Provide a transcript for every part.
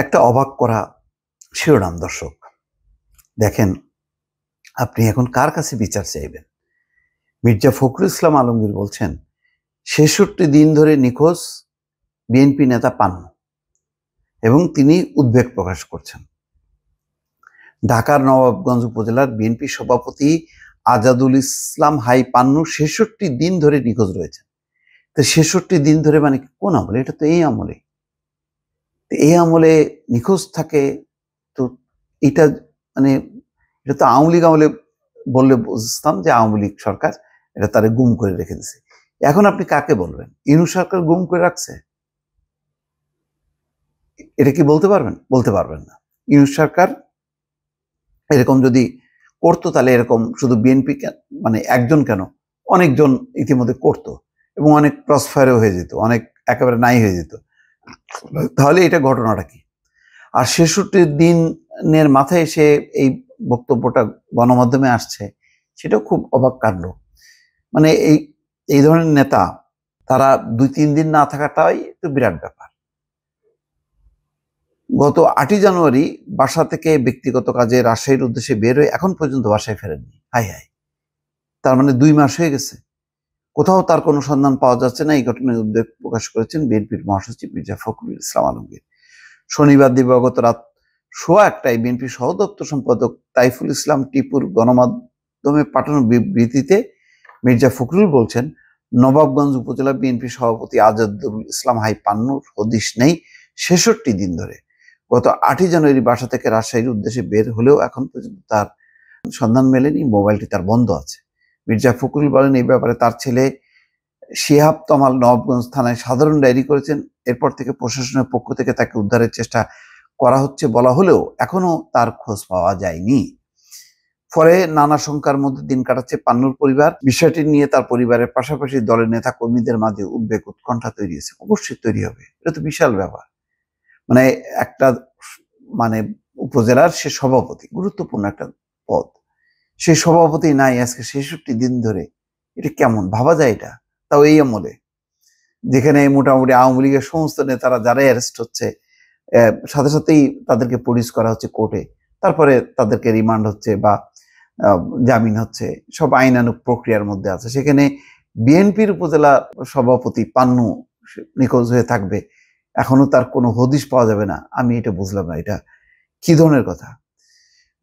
একটা অবাক করা শিরোনাম। দর্শক দেখেন, আপনি এখন কার কাছে বিচার চাইবেন? মির্জা ফখরুল ইসলাম আলমগীর বলছেন ৬৬ দিন ধরে নিখোঁজ বিএনপি নেতা পান্নু এবং তিনি উদ্বেগ প্রকাশ করছেন। ঢাকার নবাবগঞ্জ উপজেলার বিএনপি সভাপতি আজাদুল ইসলাম হাই পান্নু ৬৬ দিন ধরে নিখোঁজ রয়েছেন। তো ৬৬ দিন ধরে মানে কোন আমলে? এটা তো এই আমলে। এই আমলে নিখোঁজ থাকে, তো এটা মানে এটা তো আওয়ামী লীগ আমলে বললে বুঝতাম যে আওয়ামী লীগ সরকার এটা তারে গুম করে রেখে দিছে। এখন আপনি কাকে বলবেন? ইউনূস সরকার গুম করে রাখছে? এটা কি বলতে পারবেন? বলতে পারবেন না। ইউনূস সরকার এরকম যদি করতো তাহলে এরকম শুধু বিএনপি মানে একজন কেন, অনেকজন ইতিমধ্যে করতো এবং অনেক ক্রসফায়ারও হয়ে যেত, অনেক একেবারে নাই হয়ে যেত। তাহলে এটা ঘটনাটা কি? আর ৬৬ দিনের মাথায় এসে এই বক্তব্যটা গণমাধ্যমে আসছে, সেটাও খুব অবাক কাণ্ড। মানে এই ধরনের নেতা তারা ২-৩ দিন না থাকাটাই তো বিরাট ব্যাপার। গত ৮ই জানুয়ারি বাসা থেকে ব্যক্তিগত কাজে রাজশাহীর উদ্দেশ্যে বের হয়ে এখন পর্যন্ত বাসায় ফেরেননি। হাই হাই, তার মানে ২ মাস হয়ে গেছে। কোথাও তার কোনো সন্ধান পাওয়া যাচ্ছে না। এই ঘটনায় উদ্বেগ প্রকাশ করেছেন বিএনপির মহাসচিব মির্জা ফখরুল ইসলাম আলমগীর। শনিবার দিবাগত রাত ১:১০টায় বিএনপি সহদপ্তর সম্পাদক তাইফুল ইসলাম টিপুর গণমাধ্যমে পাঠানো বিবৃতিতে মির্জা ফখরুল বলছেন, নবাবগঞ্জ উপজেলা বিএনপি সভাপতি আজাদুল ইসলাম হাই পান্নুর হদিশ নেই ৬৬ দিন ধরে। গত ৮ই জানুয়ারি বাসা থেকে রাজশাহীর উদ্দেশ্যে বের হলেও এখন পর্যন্ত তার সন্ধান মেলেনি, মোবাইলটি তার বন্ধ আছে। মির্জা ফখরুল বলেন, এই ব্যাপারে তার ছেলে শিহাব তমাল নবাবগঞ্জ থানায় সাধারণ ডায়েরি করেছেন। এরপর থেকে প্রশাসনের পক্ষ থেকে তাকে উদ্ধারের চেষ্টা করা হচ্ছে বলা হলেও এখনো তার খোঁজ পাওয়া যায়নি। ফলে নানা শঙ্কার মধ্যে দিন কাটাচ্ছে পান্নুর পরিবার। বিষয়টি নিয়ে তার পরিবারের পাশাপাশি দলের নেতা কর্মীদের মাঝে উদ্বেগ উৎকণ্ঠা তৈরি হয়েছে। অবশ্যই তৈরি হবে, এটা তো বিশাল ব্যাপার। মানে একটা মানে উপজেলার সে সভাপতি, গুরুত্বপূর্ণ একটা পদ, সেই সভাপতি নাই আজকে ৬৬ দিন ধরে। এটা কেমন ভাবা যায়? এটা তাও এই আমলে, যেখানে মোটামুটি আওয়ামী লীগের সমস্ত নেতারা যারাই অ্যারেস্ট হচ্ছে সাথে সাথেই তাদেরকে প্রডিউস করা হচ্ছে কোর্টে, তারপরে তাদেরকে রিমান্ড হচ্ছে বা জামিন হচ্ছে, সব আইনানুগ প্রক্রিয়ার মধ্যে আছে। সেখানে বিএনপির উপজেলা সভাপতি পান্নু নিখোঁজ হয়ে থাকবে, এখনো তার কোনো হদিশ পাওয়া যাবে না। আমি এটা বুঝলাম না, এটা কি ধরনের কথা?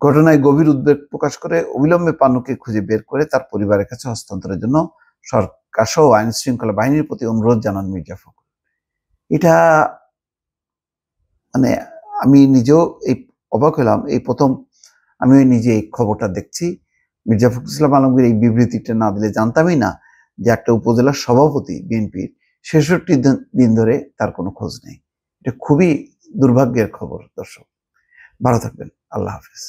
ঘটনায় গভীর উদ্বেগ প্রকাশ করে অবিলম্বে পান্নুকে খুঁজে বের করে তার পরিবারের কাছে হস্তান্তরের জন্য সরকার সহ আইন শৃঙ্খলা বাহিনীর প্রতি অনুরোধ জানান মির্জা ফখরুল। এটা মানে আমি নিজেও এই অবাক হলাম। এই প্রথম আমি নিজে এই খবরটা দেখছি। মির্জা ফখরুল ইসলাম আলমগীর এই বিবৃতিটা না দিলে জানতামই না যে একটা উপজেলার সভাপতি বিএনপির ৬৬ দিন ধরে তার কোনো খোঁজ নেই। এটা খুবই দুর্ভাগ্যের খবর। দর্শক ভালো থাকবেন, আল্লাহ হাফেজ।